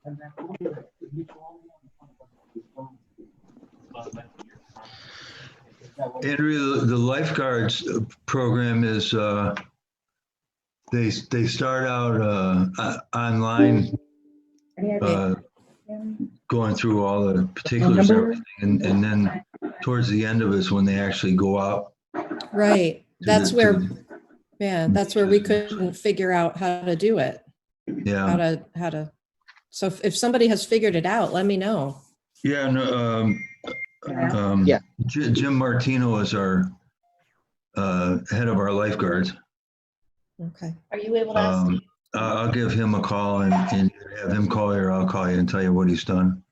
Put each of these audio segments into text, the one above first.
Andrea, the lifeguards program is, they start out online, going through all the particulars and everything, and then towards the end of it is when they actually go out. Right. That's to where, the- yeah, that's where we couldn't figure out how to do it. Yeah, How to. So if somebody has figured it out, let me know. yeah, no, Yeah. Jim Martino is our head of our lifeguards. Okay. Are you able to ask? I'll give him a call and have him call you, or I'll call you and tell you what he's done.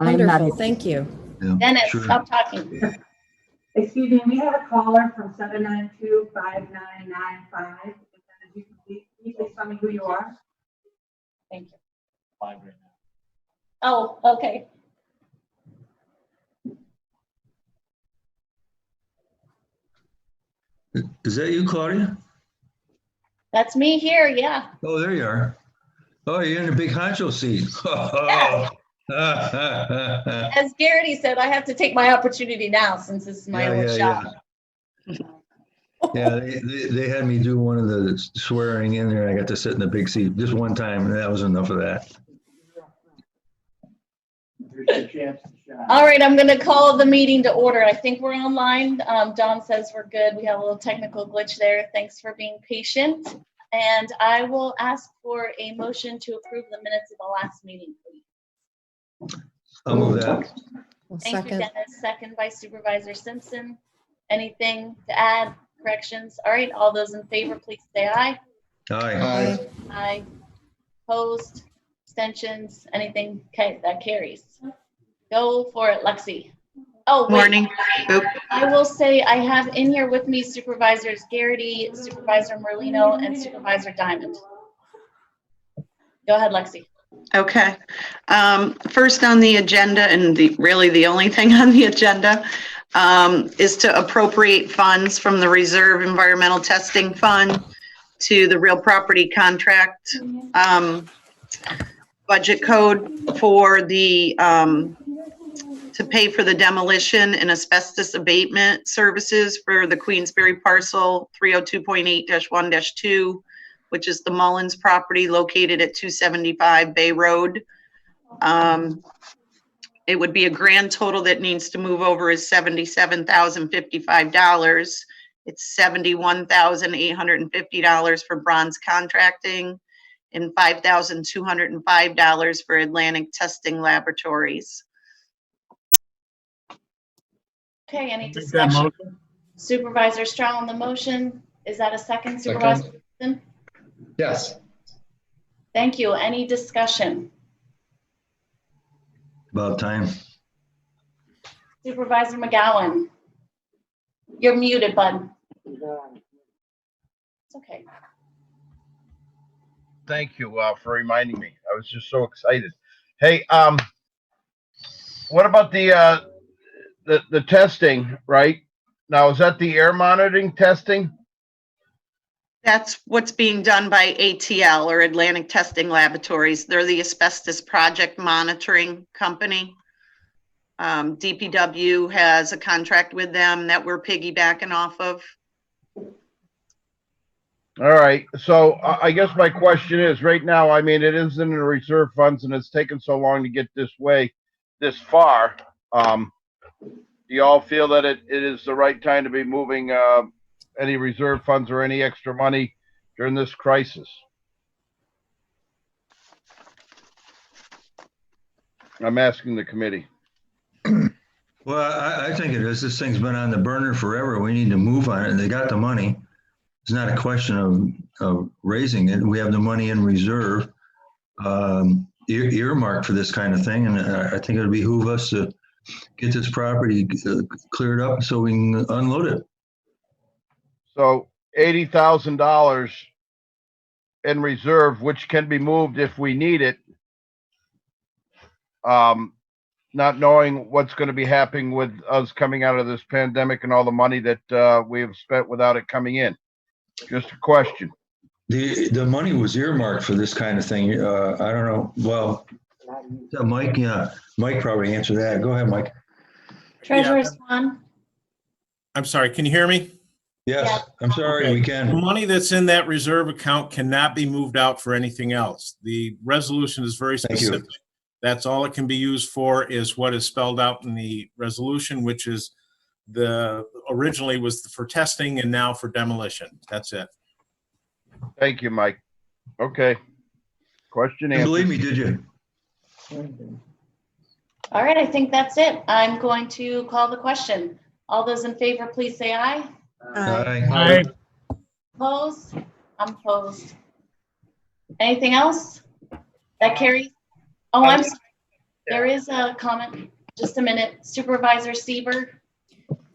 I'm not, Wonderful. Thank you. Yeah, Dennis, sure. stop talking. Excuse me, we have a caller from 792-5995. If you can please tell me who you are. Thank you. Oh, okay. Is that you, Claudia? That's me here, yeah. Oh, there you are. Oh, you're in the big honcho seat. Yes. As Garrity said, I have to take my opportunity now since this is my only shot. Yeah, they had me do one of the swearing in there. I got to sit in the big seat just one time, and that was enough of that. All right, I'm going to call the meeting to order. I think we're online. Don says we're good. We have a little technical glitch there. Thanks for being patient. And I will ask for a motion to approve the minutes of the last meeting, please. I'll move that. Well, Thank you, second. Dennis. Second by Supervisor Simpson. Anything to add, corrections? All right, all those in favor, please say aye. Aye. Aye. Opposed, abstentions, anything? Okay, that carries. Go for it, Lexi. Oh, wait. Morning. Oop. I will say I have in here with me Supervisors Garrity, Supervisor Merlino, and Supervisor Diamond. Go ahead, Lexi. Okay. First on the agenda, and really the only thing on the agenda, is to appropriate funds from the Reserve Environmental Testing Fund to the real property contract budget code for the to pay for the demolition and asbestos abatement services for the Queensberry parcel 302.8-1-2, which is the Mullins property located at 275 Bay Road. It would be a grand total that needs to move over is $77,055. It's $71,850 for Bronze Contracting and $5,205 for Atlantic Testing Laboratories. Okay, any discussion? Supervisor Stroud on the motion. Is that a second, Supervisor Simpson? yes. Thank you. Any discussion? About time. Supervisor McGowan? You're muted, bud. It's okay. Thank you for reminding me. I was just so excited. Hey, what about the testing, right? Now, is that the air monitoring testing? That's what's being done by ATL, or Atlantic Testing Laboratories. They're the asbestos project monitoring company. DPW has a contract with them that we're piggybacking off of. All right. So I guess my question is, right now, I mean, it is in the reserve funds and it's taken so long to get this far. Do you all feel that it is the right time to be moving any reserve funds or any extra money during this crisis? I'm asking the committee. Well, I think it is. This thing's been on the burner forever. We need to move on it. They got the money. It's not a question of raising it. We have the money in reserve, earmarked for this kind of thing. And I think it would behoove us to get this property cleared up so we can unload it. So $80,000 in reserve, which can be moved if we need it. Not knowing what's going to be happening with us coming out of this pandemic and all the money that we have spent without it coming in. Just a question. The money was earmarked for this kind of thing. I don't know. Well, So Mike, yeah, Mike probably answered that. Go ahead, Mike. Treasurer Yeah. Swan? I'm sorry, can you hear me? Yes, I'm sorry, we The can. money that's in that reserve account cannot be moved out for anything else. The resolution is very Thank you. specific. That's all it can be used for is what is spelled out in the resolution, which is originally was for testing and now for demolition. That's it. Thank you, Mike. Okay. Question Didn't believe me, answered. did you? All right, I think that's it. I'm going to call the question. All those in favor, please say aye. Aye. Opposed? I'm opposed. Anything else? That carries? Oh, I'm sorry. There is a comment. Just a minute. Supervisor Seaver?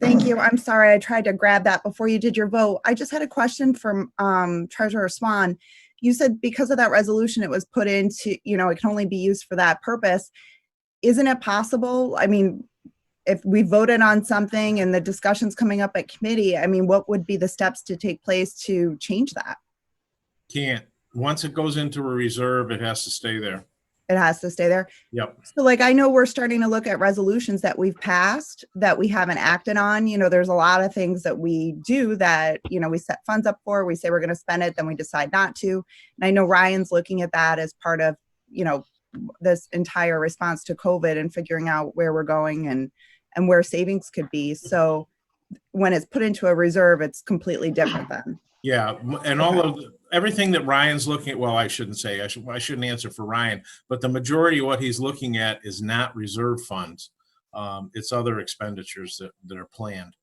Thank you. I'm sorry. I tried to grab that before you did your vote. I just had a question from Treasurer Swan. You said because of that resolution, it was put into, it can only be used for that purpose. Isn't it possible? I mean, if we voted on something and the discussion's coming up at committee, I mean, what would be the steps to take place to change that? Can't. Once it goes into a reserve, it has to stay there. It has to stay there. Yep. So I know we're starting to look at resolutions that we've passed that we haven't acted on. There's a lot of things that we do that, we set funds up for, we say we're going to spend it, then we decide not to. And I know Ryan's looking at that as part of, this entire response to COVID and figuring out where we're going and where savings could be. So when it's put into a reserve, it's completely different then. Yeah, and all of everything that Ryan's looking at, well, I shouldn't say, I shouldn't answer for Ryan, but the majority of what he's looking at is not reserve funds. It's other expenditures that are planned.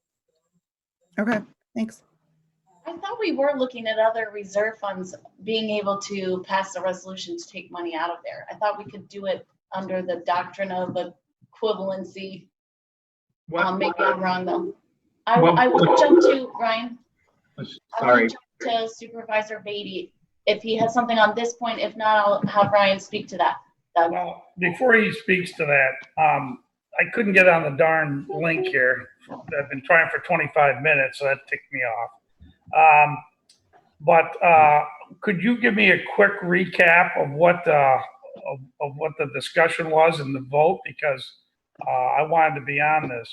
Okay, thanks. I thought we were looking at other reserve funds being able to pass a resolution to take money out of there. I thought we could do it under the doctrine of equivalency. Maybe I'm wrong though. I will jump to Ryan. Sorry. To Supervisor Beatty, if he has something on this point. If not, I'll have Ryan speak to that. Doug. Well, before he speaks to that, I couldn't get on the darn link here. I've been trying for 25 minutes, so that ticked me off. But could you give me a quick recap of what the discussion was and the vote? Because I wanted to be on this.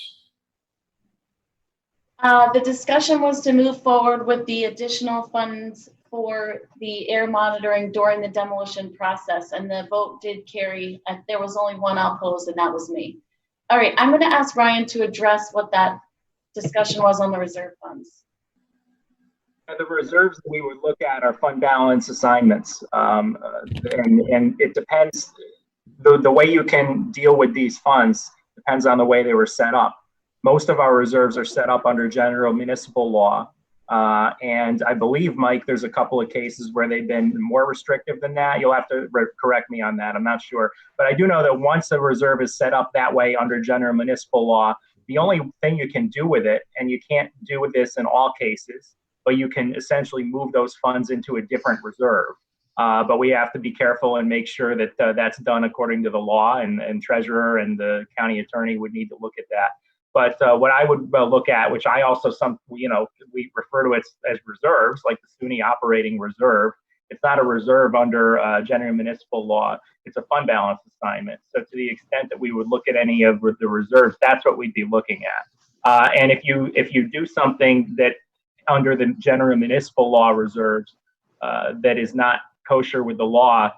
The discussion was to move forward with the additional funds for the air monitoring during the demolition process, and the vote did carry. There was only one opposed, and that was me. All right, I'm going to ask Ryan to address what that discussion was on the reserve funds. The reserves that we would look at are fund balance assignments, and it depends. The way you can deal with these funds depends on the way they were set up. Most of our reserves are set up under general municipal law. And I believe, Mike, there's a couple of cases where they've been more restrictive than that. You'll have to correct me on that. I'm not sure. But I do know that once a reserve is set up that way under general municipal law, the only thing you can do with it, and you can't do with this in all cases, but you can essentially move those funds into a different reserve. But we have to be careful and make sure that that's done according to the law, and treasurer and the county attorney would need to look at that. But what I would look at, which I also we refer to it as reserves, like the SUNY operating reserve. It's not a reserve under general municipal law. It's a fund balance assignment. So to the extent that we would look at any of the reserves, that's what we'd be looking at. And if you do something that under the general municipal law reserves that is not kosher with the law,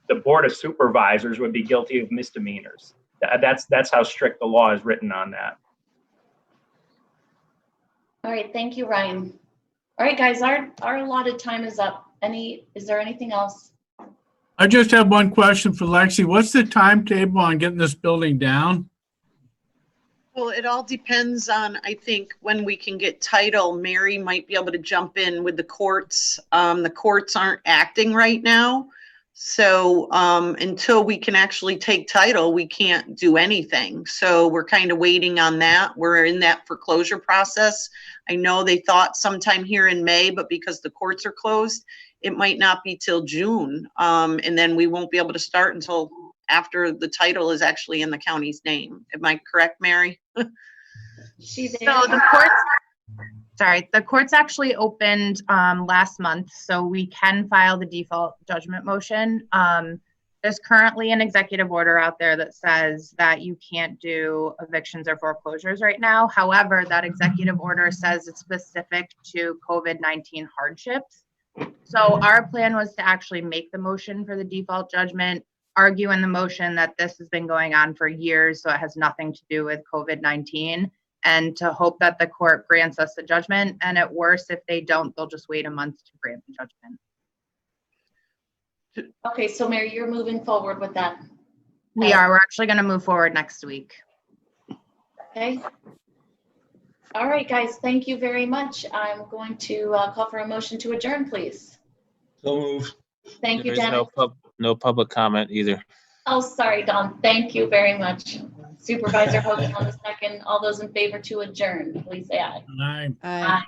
the Board of Supervisors would be guilty of misdemeanors. That's how strict the law is written on that. All right, thank you, Ryan. All right, guys, our allotted time is up. Is there anything else? I just have one question for Lexi. What's the timetable on getting this building down? Well, it all depends on, I think, when we can get title. Mary might be able to jump in with the courts. The courts aren't acting right now. So until we can actually take title, we can't do anything. So we're kind of waiting on that. We're in that foreclosure process. I know they thought sometime here in May, but because the courts are closed, it might not be till June. And then we won't be able to start until after the title is actually in the county's name. Am I correct, Mary? She's So the courts actually opened last month, so we can file the default judgment motion. There's currently an executive order out there that says that you can't do evictions or foreclosures right now. However, that executive order says it's specific to COVID-19 hardships. So our plan was to actually make the motion for the default judgment, argue in the motion that this has been going on for years, so it has nothing to do with COVID-19, and to hope that the court grants us the judgment. And at worst, if they don't, they'll just wait a month to grant the judgment. Okay, so Mary, you're moving forward with that. We are. We're actually going to move forward next week. Okay. All right, guys, thank you very much. I'm going to call for a motion to adjourn, please. So moved. Thank you, There's Dennis. no public comment either. Oh, sorry, Don. Thank you very much. Supervisor Hogan on the second. All those in favor to adjourn, please say aye. Aye. Aye.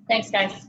Thanks, guys.